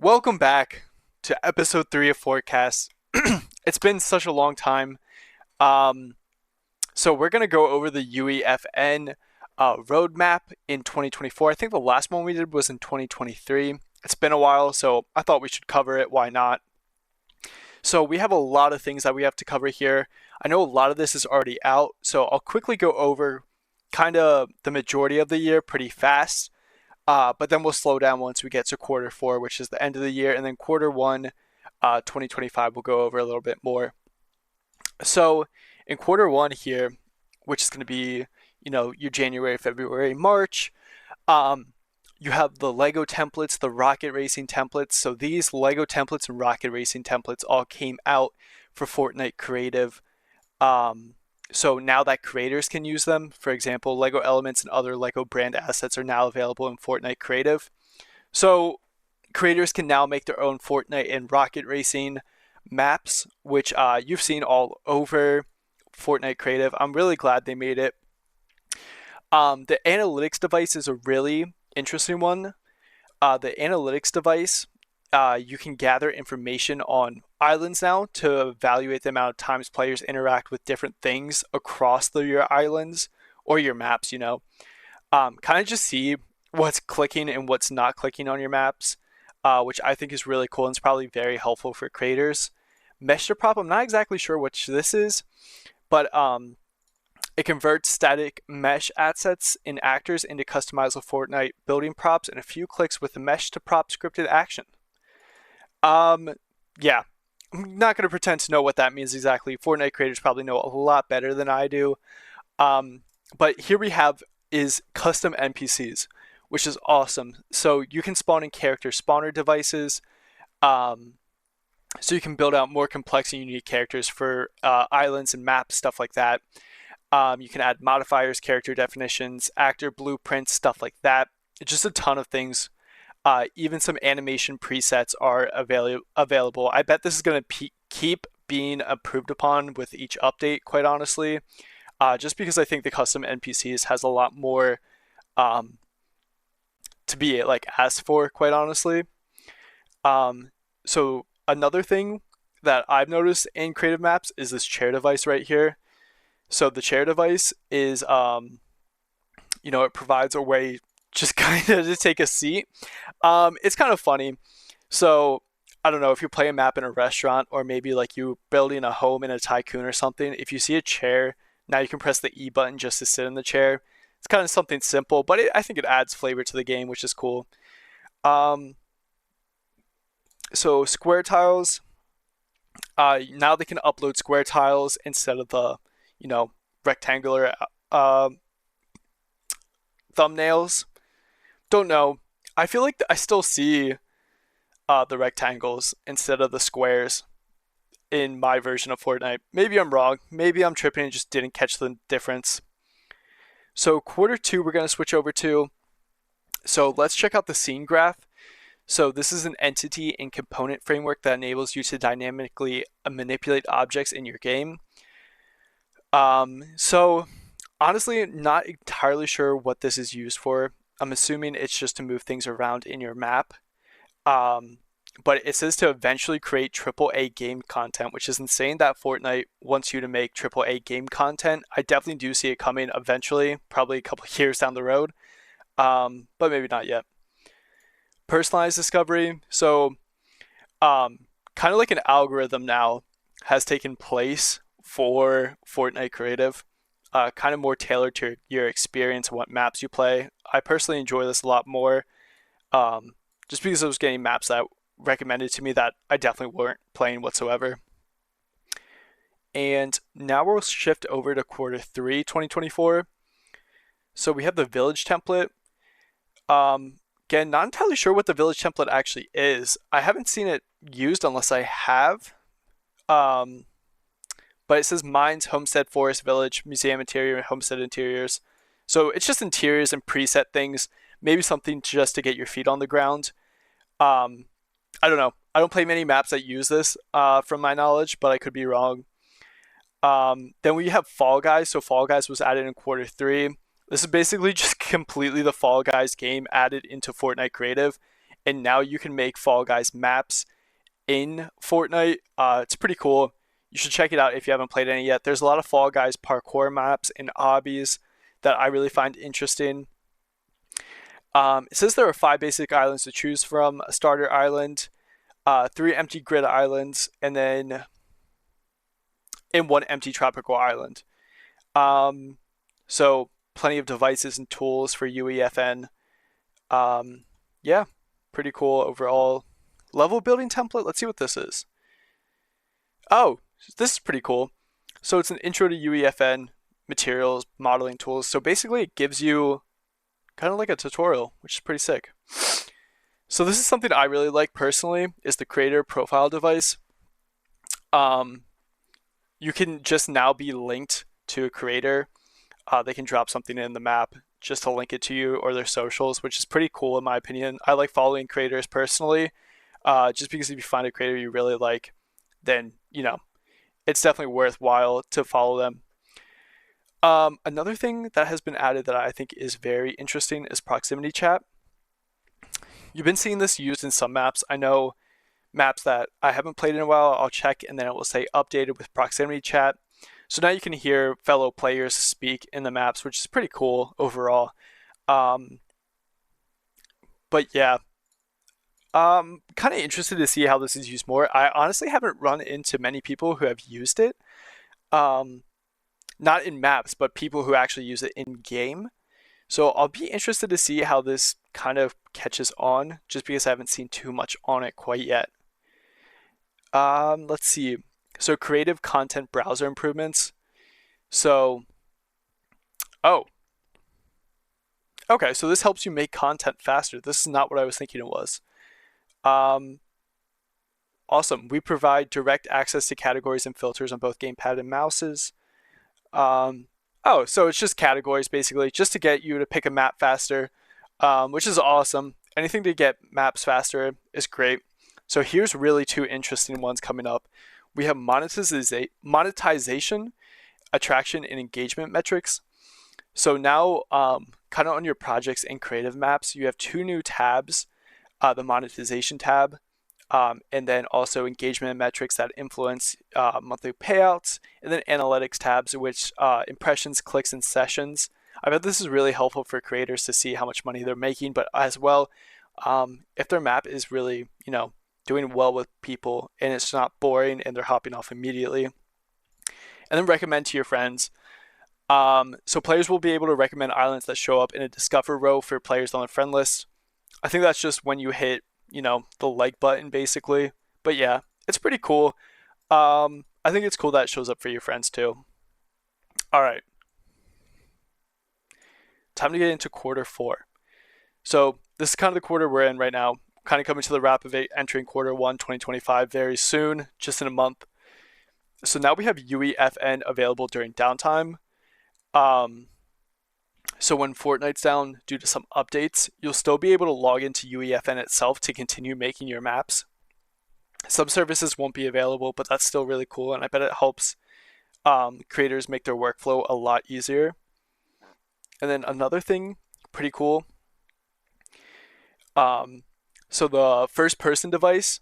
Welcome back to episode 3 of Forecast. It's been such a long time. Um, so we're going to go over the Uefn roadmap in 2024. I think the last one we did was in 2023. It's been a while, so I thought we should cover it. Why not? So we have a lot of things that we have to cover here. I know a lot of this is already out, so I'll quickly go over kind of the majority of the year pretty fast. But then we'll slow down once we get to quarter four, which is the end of the year, and then quarter one, 2025, we'll go over a little bit more. So in quarter one here, which is going to be, your January, February, March, um, you have the Lego templates, the rocket racing templates. So these Lego templates and rocket racing templates all came out for Fortnite Creative. So now that creators can use them, for example, Lego Elements and other Lego brand assets are now available in Fortnite Creative. So creators can now make their own Fortnite and rocket racing maps, which you've seen all over Fortnite Creative. I'm really glad they made it. The analytics device is a really interesting one. The analytics device, you can gather information on islands now to evaluate the amount of times players interact with different things across your islands or your maps, kind of just see what's clicking and what's not clicking on your maps, which I think is really cool and it's probably very helpful for creators. Mesh to prop, I'm not exactly sure which this is, but it converts static mesh assets in actors into customizable Fortnite building props in a few clicks with the mesh to prop scripted action. Yeah, I'm not going to pretend to know what that means exactly. Fortnite creators probably know a lot better than I do. But here we have is custom NPCs, which is awesome. So you can spawn in character spawner devices. So you can build out more complex and unique characters for islands and maps, stuff like that. You can add modifiers, character definitions, actor blueprints, stuff like that. Just a ton of things. Even some animation presets are available. I bet this is going to keep being improved upon with each update, quite honestly. Just because I think the custom NPCs has a lot more to be like asked for, quite honestly. So another thing that I've noticed in creative maps is this chair device right here. So the chair device is, it provides a way just kind of to take a seat. It's kind of funny. So I don't know if you play a map in a restaurant or maybe like you building a home in a tycoon or something. If you see a chair, now you can press the E button just to sit in the chair. It's kind of something simple, but I think it adds flavor to the game, which is cool. So square tiles. Now they can upload square tiles instead of the, rectangular thumbnails. Don't know. I feel like I still see the rectangles instead of the squares in my version of Fortnite. Maybe I'm wrong. Maybe I'm tripping and just didn't catch the difference. So quarter two, we're going to switch over to. So let's check out the scene graph. So this is an entity and component framework that enables you to dynamically manipulate objects in your game. So honestly, not entirely sure what this is used for. I'm assuming it's just to move things around in your map. But it says to eventually create AAA game content, which is insane that Fortnite wants you to make AAA game content. I definitely do see it coming eventually, probably a couple of years down the road, but maybe not yet. Personalized discovery. So kind of like an algorithm now has taken place for Fortnite Creative. Kind of more tailored to your experience and what maps you play. I personally enjoy this a lot more, just because I was getting maps that recommended to me that I definitely weren't playing whatsoever. And now we'll shift over to quarter three, 2024. So we have the village template. Again, not entirely sure what the village template actually is. I haven't seen it used unless I have. But it says mines, homestead, forest, village, museum interior, homestead interiors. So it's just interiors and preset things. Maybe something just to get your feet on the ground. I don't know. I don't play many maps that use this from my knowledge, but I could be wrong. Then we have Fall Guys. So Fall Guys was added in quarter three. This is basically just completely the Fall Guys game added into Fortnite Creative. and now you can make Fall Guys maps in Fortnite. It's pretty cool. You should check it out if you haven't played any yet. There's a lot of Fall Guys parkour maps and obbies that I really find interesting. It says there are 5 basic islands to choose from: a starter island, 3 empty grid islands, and then one empty tropical island. So plenty of devices and tools for Uefn. Yeah, pretty cool overall. Level building template. Let's see what this is. Oh, this is pretty cool. So it's an intro to Uefn materials, modeling tools. So basically it gives you kind of like a tutorial, which is pretty sick. So this is something I really like personally, is the creator profile device. You can just now be linked to a creator. They can drop something in the map just to link it to you or their socials, which is pretty cool in my opinion. I like following creators personally, just because if you find a creator you really like, then, it's definitely worthwhile to follow them. Another thing that has been added that I think is very interesting is proximity chat. You've been seeing this used in some maps. I know maps that I haven't played in a while, I'll check and then it will say updated with proximity chat. So now you can hear fellow players speak in the maps, which is pretty cool overall. But yeah, kind of interested to see how this is used more. I honestly haven't run into many people who have used it. Not in maps, but people who actually use it in game. So I'll be interested to see how this kind of catches on, just because I haven't seen too much on it quite yet. Let's see. So creative content browser improvements. So, oh, okay. So this helps you make content faster. This is not what I was thinking it was. Awesome. We provide direct access to categories and filters on both gamepad and mouses. Oh, so it's just categories basically, just to get you to pick a map faster, which is awesome. Anything to get maps faster is great. So here's really 2 interesting ones coming up. We have monetization, attraction, and engagement metrics. So now, kind of on your projects and creative maps, you have 2 new tabs, the monetization tab, and then also engagement metrics that influence monthly payouts, and then analytics tabs, which impressions, clicks, and sessions. I bet this is really helpful for creators to see how much money they're making, but as well, if their map is really, doing well with people and it's not boring and they're hopping off immediately. And then recommend to your friends. So players will be able to recommend islands that show up in a discover row for players on the friend list. I think that's just when you hit, the like button basically. But yeah, it's pretty cool. I think it's cool that it shows up for your friends too. All right. Time to get into Q4. So this is kind of the quarter we're in right now. Kind of coming to the wrap of it, entering Q1 2025 very soon, just in a month. So now we have Uefn available during downtime. So when Fortnite's down due to some updates, you'll still be able to log into Uefn itself to continue making your maps. Some services won't be available, but that's still really cool, and I bet it helps creators make their workflow a lot easier. And then another thing, pretty cool. So the first person device,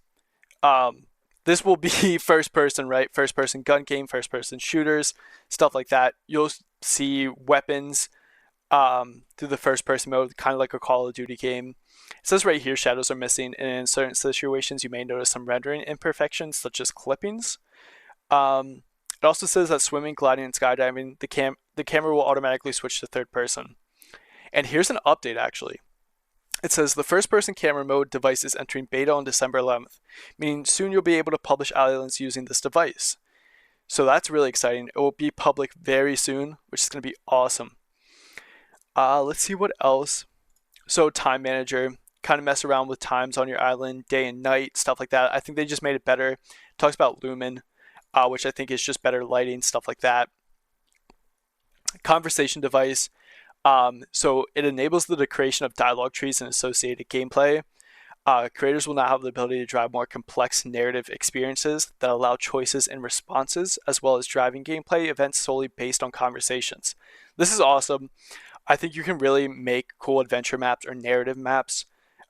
this will be first person, right? First person gun game, first person shooters, stuff like that. You'll see weapons through the first person mode, kind of like a Call of Duty game. It says right here shadows are missing, and in certain situations you may notice some rendering imperfections such as clippings. It also says that swimming, gliding, and skydiving, the camera will automatically switch to third person. And here's an update actually. It says the first person camera mode device is entering beta on December 11th, meaning soon you'll be able to publish islands using this device. So that's really exciting. It will be public very soon, which is going to be awesome. Let's see what else. So time manager, kind of mess around with times on your island, day and night, stuff like that. I think they just made it better. It talks about lumen, which I think is just better lighting, stuff like that. Conversation device. So it enables the creation of dialogue trees and associated gameplay. Creators will now have the ability to drive more complex narrative experiences that allow choices and responses, as well as driving gameplay events solely based on conversations. This is awesome. I think you can really make cool adventure maps or narrative maps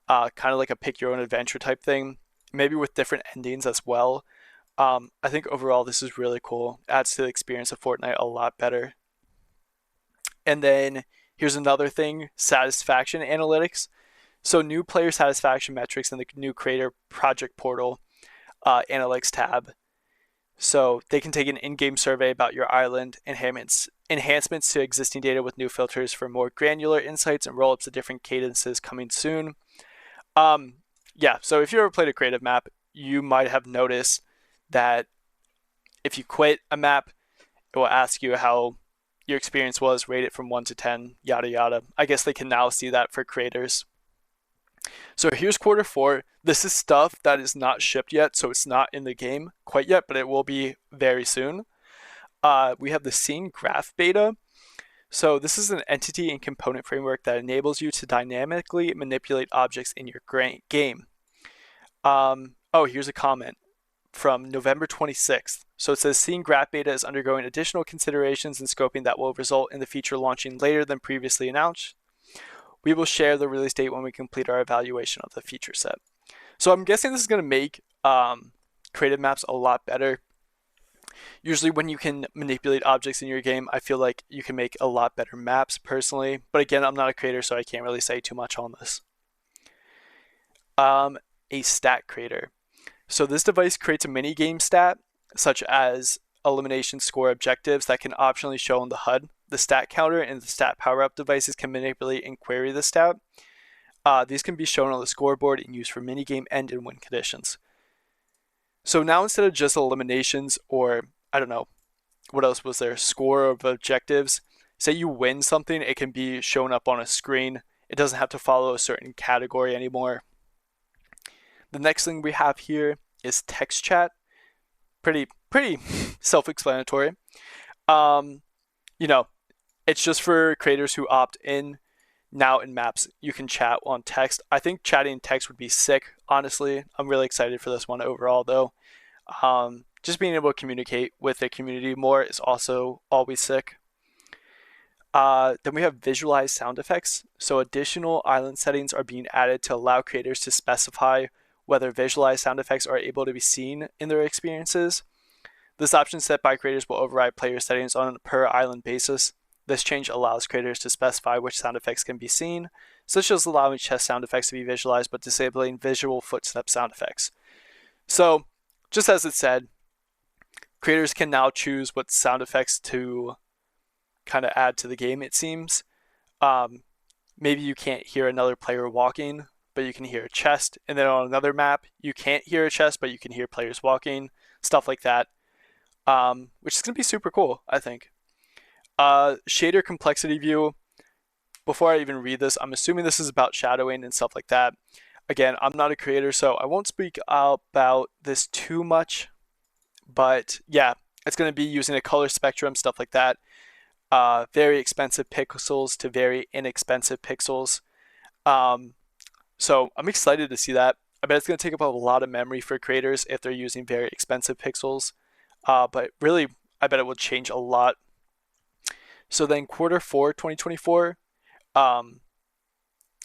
kind of like a pick your own adventure type thing, maybe with different endings as well. I think overall this is really cool. Adds to the experience of Fortnite a lot better. And then here's another thing, satisfaction analytics. So new player satisfaction metrics in the new creator project portal analytics tab. So they can take an in-game survey about your island, enhancements to existing data with new filters for more granular insights, and roll-ups to different cadences coming soon. Yeah, so if you ever played a creative map, you might have noticed that if you quit a map, it will ask you how your experience was, rate it from 1 to 10, yada yada. I guess they can now see that for creators. So here's Q4. This is stuff that is not shipped yet, so it's not in the game quite yet, but it will be very soon. We have the scene graph beta. So this is an entity and component framework that enables you to dynamically manipulate objects in your game. Oh, here's a comment from November 26th. So it says scene graph beta is undergoing additional considerations and scoping that will result in the feature launching later than previously announced. We will share the release date when we complete our evaluation of the feature set. So I'm guessing this is going to make creative maps a lot better. Usually when you can manipulate objects in your game, I feel like you can make a lot better maps personally. But again, I'm not a creator, so I can't really say too much on this. A stat creator. So this device creates a mini game stat, such as elimination score objectives that can optionally show on the HUD. The stat counter and the stat power-up devices can manipulate and query the stat. These can be shown on the scoreboard and used for minigame end and win conditions. So now instead of just eliminations or, I don't know, what else was there, score of objectives, say you win something, it can be shown up on a screen. It doesn't have to follow a certain category anymore. The next thing we have here is text chat. Pretty self-explanatory. It's just for creators who opt in. Now in maps, you can chat on text. I think chatting in text would be sick, honestly. I'm really excited for this one overall, though. Just being able to communicate with the community more is also always sick. Then we have visualized sound effects. So additional island settings are being added to allow creators to specify whether visualized sound effects are able to be seen in their experiences. This option set by creators will override player settings on a per island basis. This change allows creators to specify which sound effects can be seen, such as allowing chest sound effects to be visualized but disabling visual footstep sound effects. So, just as it said, creators can now choose what sound effects to kind of add to the game, it seems. Maybe you can't hear another player walking, but you can hear a chest. And then on another map, you can't hear a chest, but you can hear players walking, stuff like that. Which is going to be super cool, I think. Shader complexity view. Before I even read this, I'm assuming this is about shadowing and stuff like that. Again, I'm not a creator, so I won't speak about this too much. But yeah, it's going to be using a color spectrum, stuff like that. Very expensive pixels to very inexpensive pixels. So I'm excited to see that. I bet it's going to take up a lot of memory for creators if they're using very expensive pixels. But really, I bet it will change a lot. So then Q4 2024,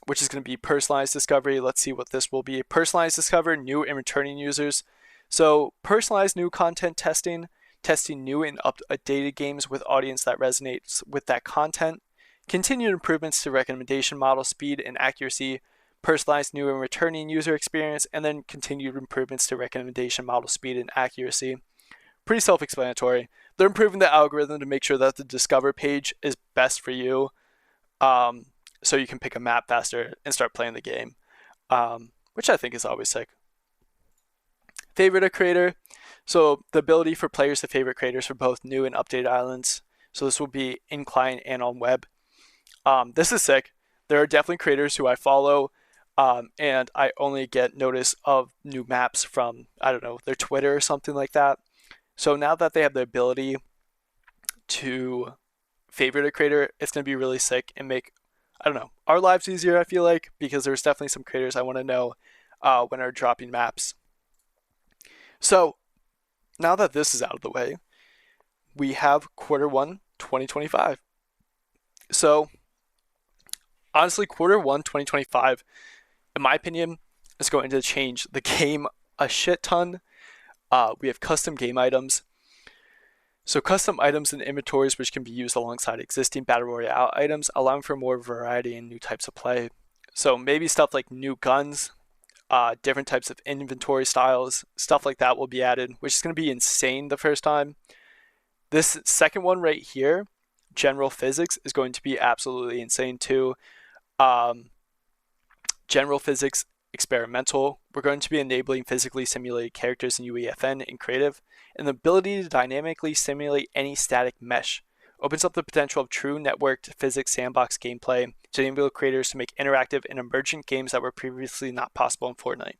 which is going to be personalized discovery. Let's see what this will be. Personalized discover new and returning users. So personalized new content testing new and updated games with audience that resonates with that content. Continued improvements to recommendation model speed and accuracy. Personalized new and returning user experience, and then continued improvements to recommendation model speed and accuracy. Pretty self-explanatory. They're improving the algorithm to make sure that the discover page is best for you, so you can pick a map faster and start playing the game, which I think is always sick. Favorite a creator. So the ability for players to favorite creators for both new and updated islands. So this will be in client and on web. This is sick. There are definitely creators who I follow, and I only get notice of new maps from, I don't know, their Twitter or something like that. So now that they have the ability to favorite a creator, it's going to be really sick and make, I don't know, our lives easier, I feel like, because there's definitely some creators I want to know when are dropping maps. So now that this is out of the way, we have Q1 2025. So honestly, Q1 2025 in my opinion, is going to change the game a shit ton. We have custom game items. So custom items and inventories which can be used alongside existing Battle Royale items, allowing for more variety and new types of play. So maybe stuff like new guns, different types of inventory styles, stuff like that will be added, which is going to be insane the first time. This second one right here, General Physics, is going to be absolutely insane too. General Physics Experimental, we're going to be enabling physically simulated characters in Uefn in Creative, and the ability to dynamically simulate any static mesh opens up the potential of true networked physics sandbox gameplay to enable creators to make interactive and emergent games that were previously not possible in Fortnite.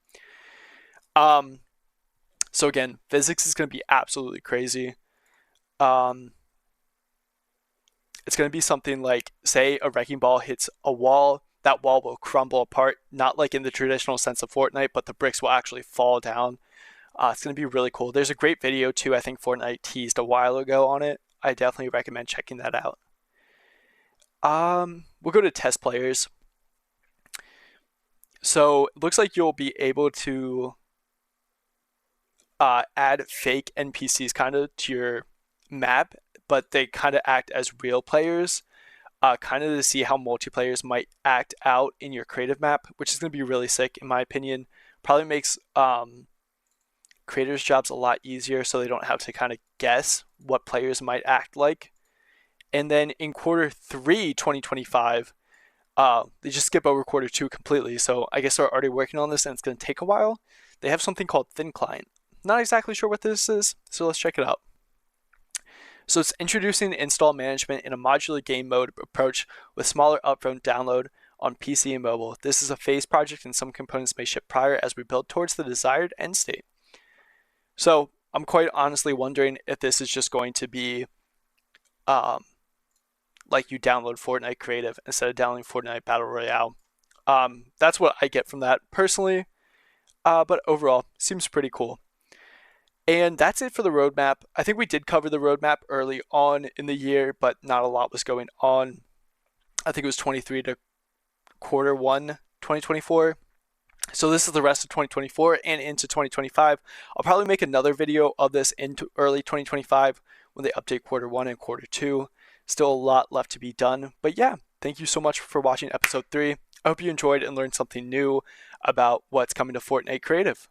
So again, physics is going to be absolutely crazy. It's going to be something like, say a wrecking ball hits a wall, that wall will crumble apart, not like in the traditional sense of Fortnite, but the bricks will actually fall down. It's going to be really cool. There's a great video too, I think Fortnite teased a while ago on it. I definitely recommend checking that out. We'll go to test players. So it looks like you'll be able to add fake NPCs kind of to your map, but they kind of act as real players. Kind of to see how multiplayers might act out in your creative map, which is going to be really sick in my opinion. Probably makes creators' jobs a lot easier so they don't have to kind of guess what players might act like. And then in Q3 2025, they just skip over Q2 completely, so I guess they're already working on this and it's going to take a while. They have something called Thin Client. Not exactly sure what this is, so let's check it out. So it's introducing install management in a modular game mode approach with smaller upfront download on PC and mobile. This is a phased project and some components may ship prior as we build towards the desired end state. So I'm quite honestly wondering if this is just going to be like you download Fortnite Creative instead of downloading Fortnite Battle Royale. That's what I get from that personally, but overall seems pretty cool. And that's it for the roadmap. I think we did cover the roadmap early on in the year, but not a lot was going on. I think it was 23 to Q1 2024. So this is the rest of 2024 and into 2025. I'll probably make another video of this into early 2025 when they update Q1 and Q2. Still a lot left to be done. But yeah, thank you so much for watching episode 3. I hope you enjoyed and learned something new about what's coming to Fortnite Creative.